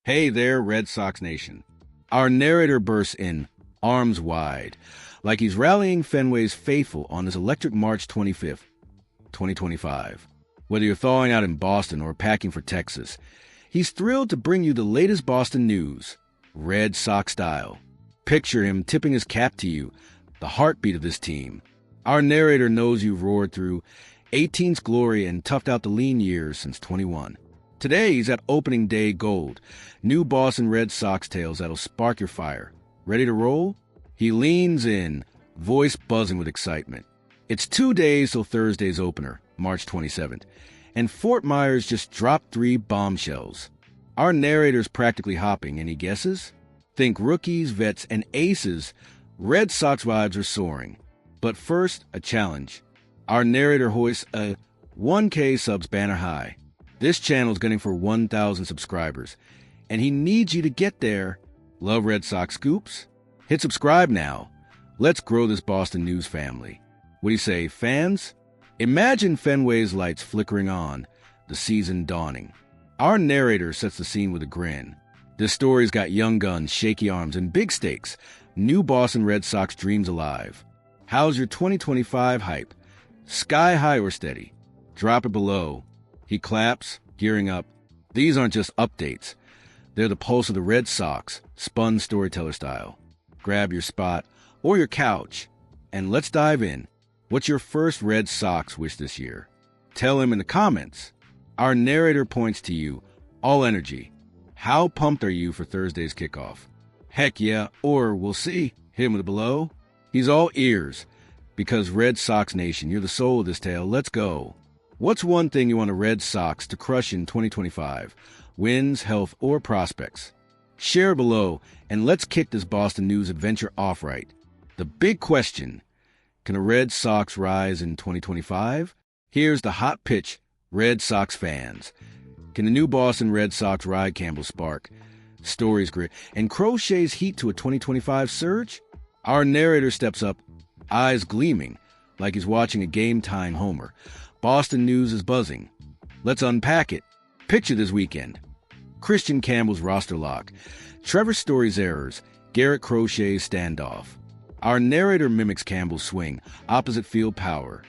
Hey there, Red Sox Nation. Our narrator bursts in, arms wide, like he's rallying Fenway's faithful on this electric March 25th, 2025. Whether you're thawing out in Boston or packing for Texas, he's thrilled to bring you the latest Boston news, Red Sox style. Picture him tipping his cap to you, the heartbeat of this team. Our narrator knows you've roared through 18's glory and toughed out the lean years since 21. Today, he's at opening day gold. New Boston Red Sox tales that'll spark your fire. Ready to roll? He leans in, voice buzzing with excitement. It's 2 days till Thursday's opener, March 27th, and Fort Myers just dropped 3 bombshells. Our narrator's practically hopping. Any guesses? Think rookies, vets, and aces. Red Sox vibes are soaring. But first, a challenge. Our narrator hoists a 1K subs banner high. This channel's gunning for 1,000 subscribers, and he needs you to get there. Love Red Sox scoops? Hit subscribe now. Let's grow this Boston news family. What do you say, fans? Imagine Fenway's lights flickering on, the season dawning. Our narrator sets the scene with a grin. This story's got young guns, shaky arms, and big stakes. New Boston Red Sox dreams alive. How's your 2025 hype? Sky high or steady? Drop it below. He claps, gearing up. These aren't just updates. They're the pulse of the Red Sox, spun storyteller style. Grab your spot or your couch, and let's dive in. What's your first Red Sox wish this year? Tell him in the comments. Our narrator points to you, all energy. How pumped are you for Thursday's kickoff? Heck yeah, or we'll see. Hit him with below. He's all ears, because Red Sox Nation, you're the soul of this tale. Let's go. What's one thing you want the Red Sox to crush in 2025? Wins, health, or prospects? Share below, and let's kick this Boston news adventure off right. The big question, can the Red Sox rise in 2025? Here's the hot pitch, Red Sox fans. Can the new Boston Red Sox ride Campbell's spark? Story's grit, and Crochet's heat to a 2025 surge? Our narrator steps up, eyes gleaming, like he's watching a game-time homer. Boston news is buzzing. Let's unpack it. Picture this weekend. Kristian Campbell's roster lock. Trevor Story's errors. Garrett Crochet's standoff. Our narrator mimics Campbell's swing. Opposite field power.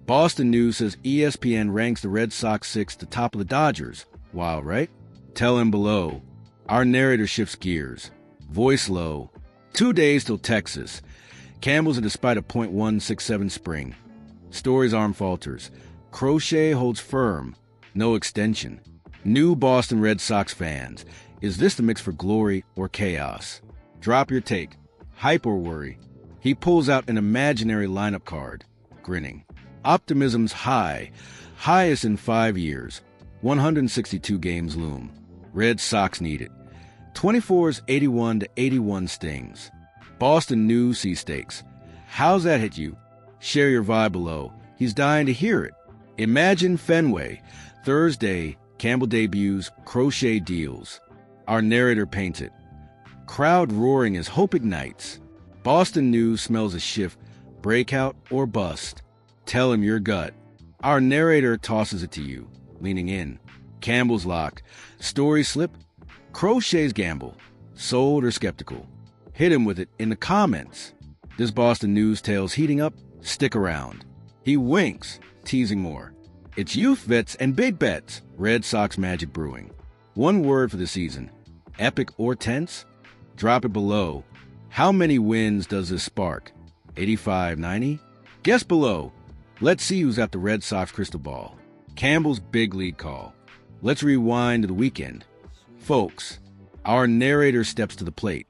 Boston news says ESPN ranks the Red Sox 6th to top of the Dodgers. Wow, right? Tell him below. Our narrator shifts gears. Voice low. 2 days till Texas. Campbell's despite a .167 spring. Story's arm falters. Crochet holds firm. No extension. New Boston Red Sox fans. Is this the mix for glory or chaos? Drop your take. Hype or worry? He pulls out an imaginary lineup card, grinning. Optimism's high. Highest in 5 years. 162 games loom. Red Sox need it. 24's 81-81 stings. Boston news sees stakes. How's that hit you? Share your vibe below. He's dying to hear it. Imagine Fenway. Thursday, Campbell debuts, Crochet deals. Our narrator paints it. Crowd roaring as hope ignites. Boston news smells a shift, breakout or bust. Tell him your gut. Our narrator tosses it to you, leaning in. Campbell's locked. Story slip. Crochet's gamble. Sold or skeptical? Hit him with it in the comments. This Boston news tale's heating up. Stick around. He winks, teasing more. It's youth vets and big bets. Red Sox magic brewing. One word for the season. Epic or tense? Drop it below. How many wins does this spark? 85, 90? Guess below. Let's see who's at the Red Sox crystal ball. Campbell's big lead call. Let's rewind to the weekend. Folks, our narrator steps to the plate,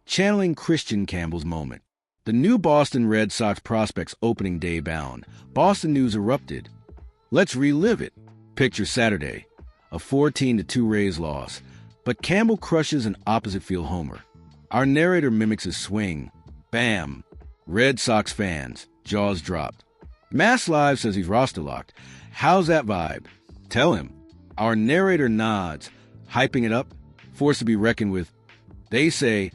channeling Kristian Campbell's moment. The new Boston Red Sox prospects opening day bound. Boston news erupted. Let's relive it. Picture Saturday, a 14-2 Rays loss, but Campbell crushes an opposite field homer. Our narrator mimics his swing. Bam! Red Sox fans, jaws dropped. Mass Live says he's roster locked. How's that vibe? Tell him. Our narrator nods, hyping it up, forced to be reckoned with. They say,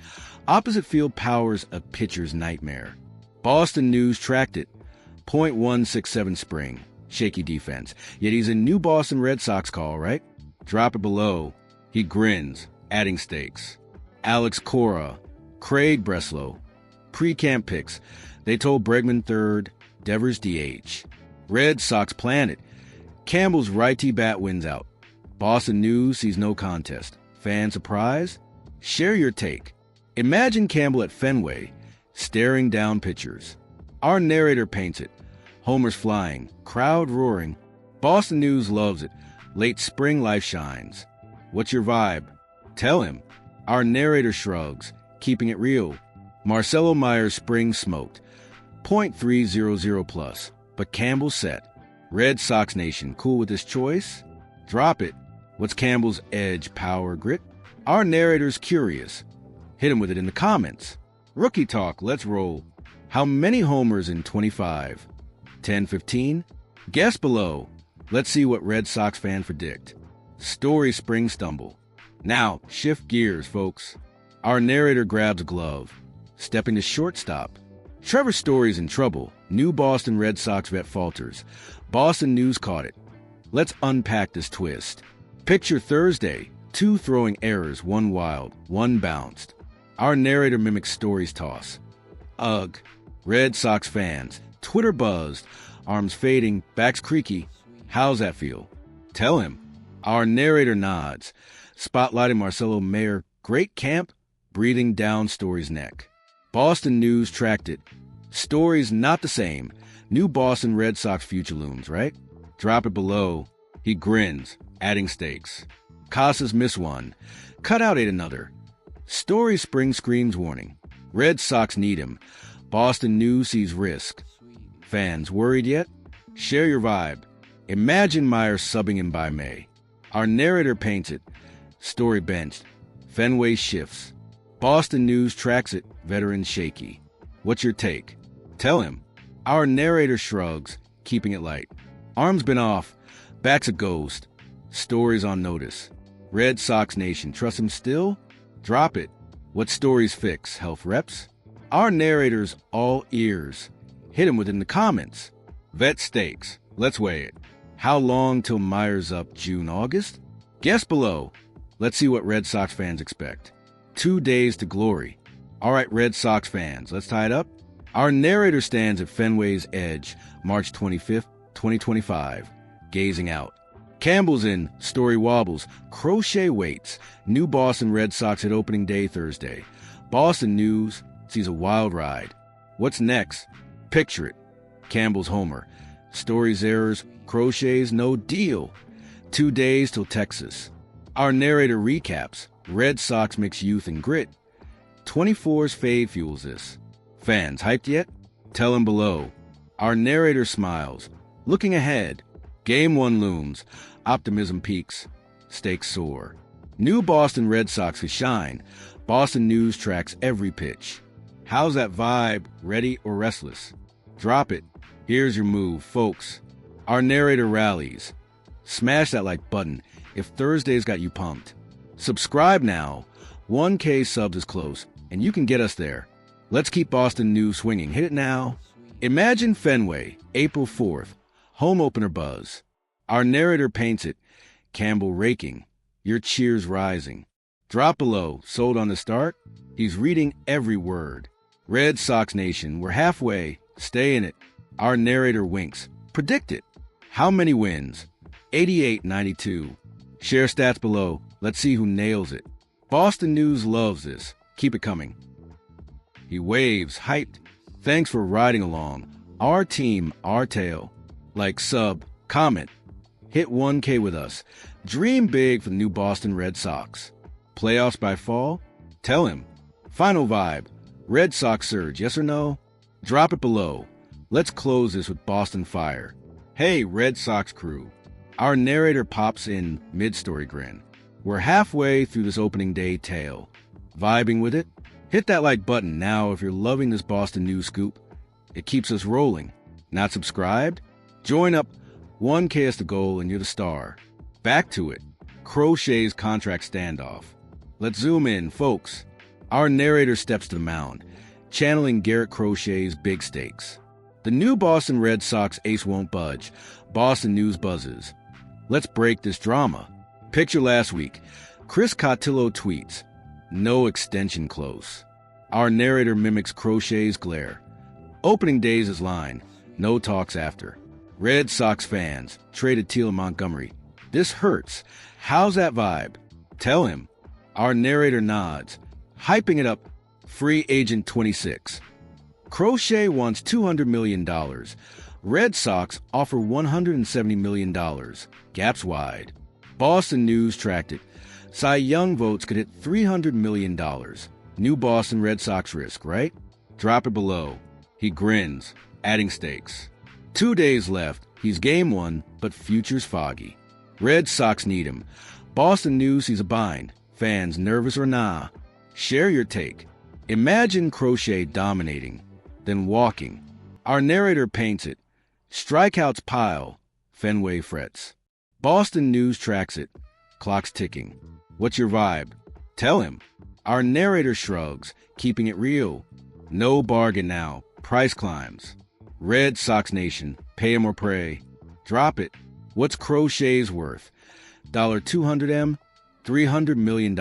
opposite field power's a pitcher's nightmare. Boston news tracked it. .167 spring. Shaky defense. Yet he's a new Boston Red Sox call, right? Drop it below. He grins, adding stakes. Alex Cora, Craig Breslow. Pre-camp picks. They told Bregman third, Devers DH. Red Sox Planet. Campbell's righty bat wins out. Boston News sees no contest. Fan surprise? Share your take. Imagine Campbell at Fenway, staring down pitchers. Our narrator paints it. Homers flying, crowd roaring. Boston News loves it. Late spring life shines. What's your vibe? Tell him. Our narrator shrugs, keeping it real. Marcelo Mayer's spring smoked. .300 plus. But Campbell's set. Red Sox Nation, cool with this choice? Drop it. What's Campbell's edge, power, grit? Our narrator's curious. Hit him with it in the comments. Rookie talk, let's roll. How many homers in 25? 10, 15? Guess below. Let's see what Red Sox fan predict. Story spring stumble. Now, shift gears, folks. Our narrator grabs a glove. Stepping to shortstop. Trevor Story's in trouble. New Boston Red Sox vet falters. Boston News caught it. Let's unpack this twist. Picture Thursday. 2 throwing errors, 1 wild, 1 bounced. Our narrator mimics Story's toss. Ugh. Red Sox fans. Twitter buzzed. Arms fading, backs creaky. How's that feel? Tell him. Our narrator nods. Spotlighting Marcelo Mayer. Great camp. Breathing down Story's neck. Boston News tracked it. Story's not the same. New Boston Red Sox future looms, right? Drop it below. He grins, adding stakes. Casas miss one. Cutout ate another. Story spring screams warning. Red Sox need him. Boston News sees risk. Fans worried yet? Share your vibe. Imagine Mayer subbing him by May. Our narrator paints it. Story benched. Fenway shifts. Boston News tracks it. Veteran Shaky. What's your take? Tell him. Our narrator shrugs, keeping it light. Arms been off. Back's a ghost. Story's on notice. Red Sox Nation, trust him still? Drop it. What Story's fix? Health reps? Our narrator's all ears. Hit him within the comments. Vet stakes. Let's weigh it. How long till Mayer's up? June, August? Guess below. Let's see what Red Sox fans expect. 2 days to glory. All right, Red Sox fans, let's tie it up. Our narrator stands at Fenway's edge, March 25th, 2025, gazing out. Campbell's in, Story wobbles, Crochet waits. New Boston Red Sox at opening day Thursday. Boston News sees a wild ride. What's next? Picture it. Campbell's homer. Story's errors, Crochet's no deal. 2 days till Texas. Our narrator recaps. Red Sox mix youth and grit. 24's fade fuels this. Fans, hyped yet? Tell him below. Our narrator smiles. Looking ahead. Game 1 looms. Optimism peaks. Stakes soar. New Boston Red Sox could shine. Boston News tracks every pitch. How's that vibe? Ready or restless? Drop it. Here's your move, folks. Our narrator rallies. Smash that like button if Thursday's got you pumped. Subscribe now. 1K subs is close, and you can get us there. Let's keep Boston News swinging. Hit it now. Imagine Fenway, April 4th. Home opener buzz. Our narrator paints it. Campbell raking. Your cheers rising. Drop below. Sold on the start? He's reading every word. Red Sox Nation, we're halfway. Stay in it. Our narrator winks. Predict it. How many wins? 88-92. Share stats below. Let's see who nails it. Boston News loves this. Keep it coming. He waves, hyped. Thanks for riding along. Our team, our tale. Like, sub, comment. Hit 1K with us. Dream big for the new Boston Red Sox. Playoffs by fall? Tell him. Final vibe. Red Sox surge, yes or no? Drop it below. Let's close this with Boston fire. Hey, Red Sox crew. Our narrator pops in mid-story grin. We're halfway through this opening day tale. Vibing with it? Hit that like button now if you're loving this Boston News scoop. It keeps us rolling. Not subscribed? Join up. 1K is the goal and you're the star. Back to it. Crochet's contract standoff. Let's zoom in, folks. Our narrator steps to the mound, channeling Garrett Crochet's big stakes. The new Boston Red Sox ace won't budge. Boston News buzzes. Let's break this drama. Picture last week. Chris Cotillo tweets, "No extension close." Our narrator mimics Crochet's glare. Opening days' line, "No talks after." Red Sox fans traded Teal Montgomery. "This hurts. How's that vibe?" "Tell him." Our narrator nods, hyping it up. Free agent 26. Crochet wants $200 million. Red Sox offer $170 million. Gaps wide. Boston News tracked it. Cy Young votes could hit $300 million. New Boston Red Sox risk, right? Drop it below. He grins, adding stakes. 2 days left. He's game one, but future's foggy. Red Sox need him. Boston News sees a bind. Fans nervous or nah? Share your take. Imagine Crochet dominating, then walking. Our narrator paints it. Strikeouts pile. Fenway frets. Boston News tracks it. Clock's ticking. What's your vibe? Tell him. Our narrator shrugs, keeping it real. No bargain now. Price climbs. Red Sox Nation, pay him or pray. Drop it. What's Crochet's worth? $200M? $300 million.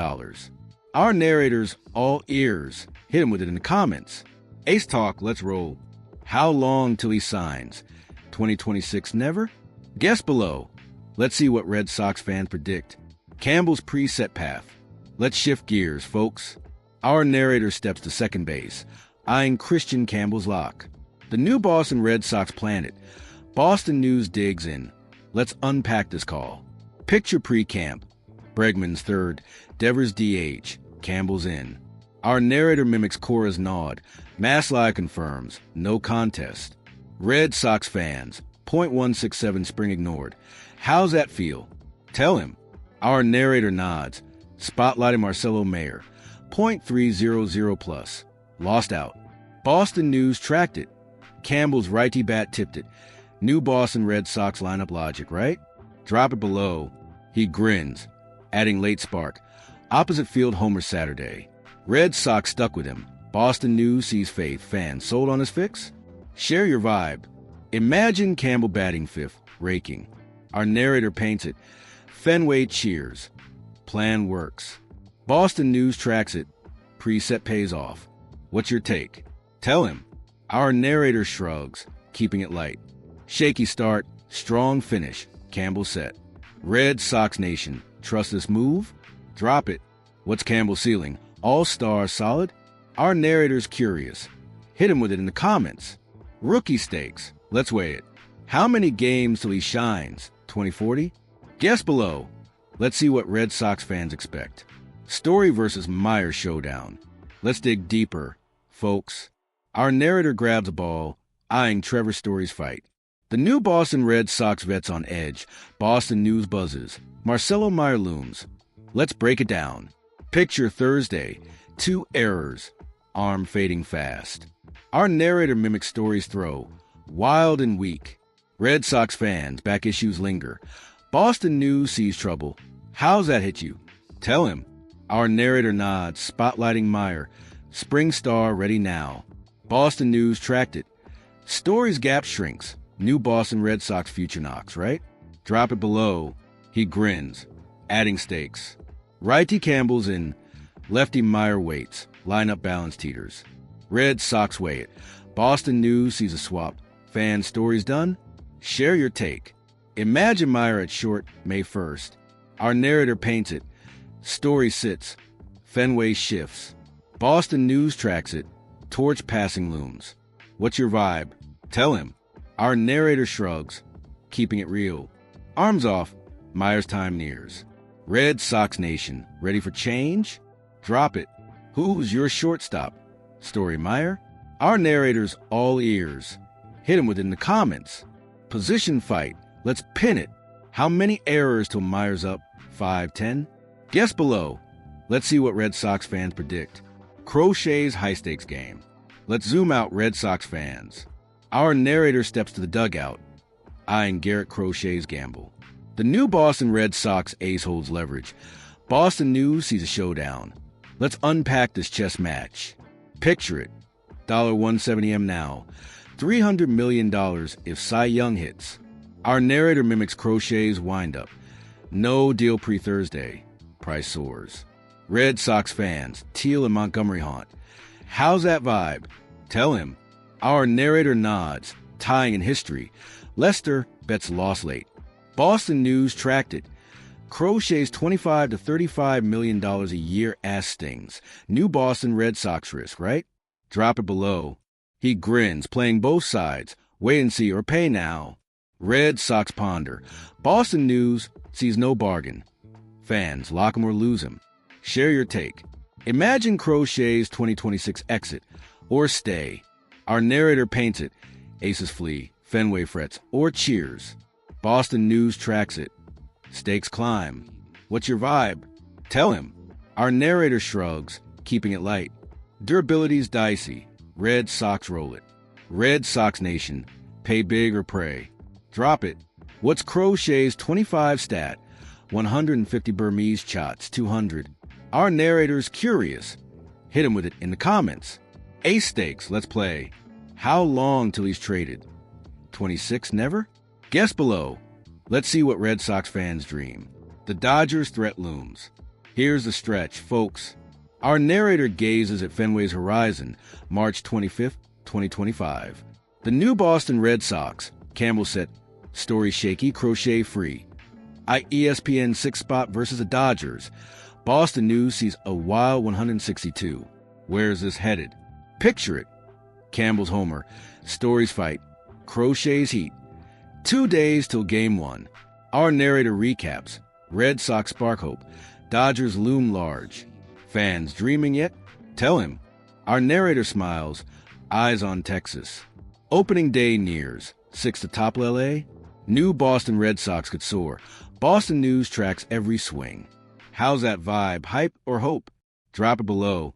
Our narrators all ears. Hit him with it in the comments. Ace Talk, let's roll. How long till he signs? 2026 never? Guess below. Let's see what Red Sox fans predict. Campbell's preset path. Let's shift gears, folks. Our narrator steps to second base, eyeing Kristian Campbell's lock. The new Boston Red Sox plan it. Boston News digs in. Let's unpack this call. Picture pre-camp. Bregman's third, Devers DH, Campbell's in. Our narrator mimics Cora's nod. Maslai confirms, no contest. Red Sox fans, .167 spring ignored. How's that feel? Tell him. Our narrator nods, spotlighting Marcelo Mayer, .300 plus. Lost out. Boston News tracked it. Campbell's righty bat tipped it. New Boston Red Sox lineup logic, right? Drop it below. He grins, adding late spark. Opposite field homer Saturday. Red Sox stuck with him. Boston News sees faith. Fans sold on his fix? Share your vibe. Imagine Campbell batting fifth, raking. Our narrator paints it. Fenway cheers. Plan works. Boston News tracks it. Preset pays off. What's your take? Tell him. Our narrator shrugs, keeping it light. Shaky start, strong finish. Campbell set. Red Sox Nation, trust this move? Drop it. What's Campbell ceiling? All-star solid? Our narrator's curious. Hit him with it in the comments. Rookie stakes. Let's weigh it. How many games till he shines? 2040? Guess below. Let's see what Red Sox fans expect. Story versus Mayer showdown. Let's dig deeper, folks. Our narrator grabs a ball, eyeing Trevor Story's fight. The new Boston Red Sox vets on edge. Boston News buzzes. Marcelo Mayer looms. Let's break it down. Picture Thursday. 2 errors. Arm fading fast. Our narrator mimics Story's throw. Wild and weak. Red Sox fans, back issues linger. Boston News sees trouble. How's that hit you? Tell him. Our narrator nods, spotlighting Mayer. Spring star ready now. Boston News tracked it. Story's gap shrinks. New Boston Red Sox future knocks, right? Drop it below. He grins, adding stakes. Righty Campbell's in. Lefty Mayer waits. Lineup balance teeters. Red Sox weigh it. Boston News sees a swap. Fan Story's done? Share your take. Imagine Mayer at short, May 1st. Our narrator paints it. Story sits. Fenway shifts. Boston News tracks it. Torch passing looms. What's your vibe? Tell him. Our narrator shrugs, keeping it real. Arms off. Mayer's time nears. Red Sox Nation, ready for change? Drop it. Who's your shortstop? Story Mayer? Our narrator's all ears. Hit him within the comments. Position fight. Let's pin it. How many errors till Mayer's up? 5, 10? Guess below. Let's see what Red Sox fans predict. Crochet's high-stakes game. Let's zoom out, Red Sox fans. Our narrator steps to the dugout, eyeing Garrett Crochet's gamble. The new Boston Red Sox ace holds leverage. Boston News sees a showdown. Let's unpack this chess match. Picture it. $170M now. $300 million if Cy Young hits. Our narrator mimics Crochet's windup. No deal pre-Thursday. Price soars. Red Sox fans, Teal and Montgomery haunt. How's that vibe? Tell him. Our narrator nods, tying in history. Lester bets loss late. Boston News tracked it. Crochet's $25 to $35 million a year ass stings. New Boston Red Sox risk, right? Drop it below. He grins, playing both sides. Wait and see or pay now. Red Sox ponder. Boston News sees no bargain. Fans, lock him or lose him. Share your take. Imagine Crochet's 2026 exit or stay. Our narrator paints it. Aces flee, Fenway frets, or cheers. Boston News tracks it. Stakes climb. What's your vibe? Tell him. Our narrator shrugs, keeping it light. Durability's dicey. Red Sox roll it. Red Sox Nation, pay big or pray. Drop it. What's Crochet's 25 stat? 150 Burmese shots, 200. Our narrator's curious. Hit him with it in the comments. Ace stakes, let's play. How long till he's traded? 26 never? Guess below. Let's see what Red Sox fans dream. The Dodgers' threat looms. Here's the stretch, folks. Our narrator gazes at Fenway's horizon, March 25th, 2025. The new Boston Red Sox, Campbell set, Story Shaky, Crochet free. ESPN 6 spot versus the Dodgers. Boston News sees a wild 162. Where's this headed? Picture it. Campbell's homer, Story's fight, Crochet's heat. 2 days till game 1. Our narrator recaps. Red Sox spark hope. Dodgers loom large. Fans dreaming yet? Tell him. Our narrator smiles, eyes on Texas. Opening day nears. 6 to topple LA. New Boston Red Sox could soar. Boston News tracks every swing. How's that vibe? Hype or hope? Drop it below.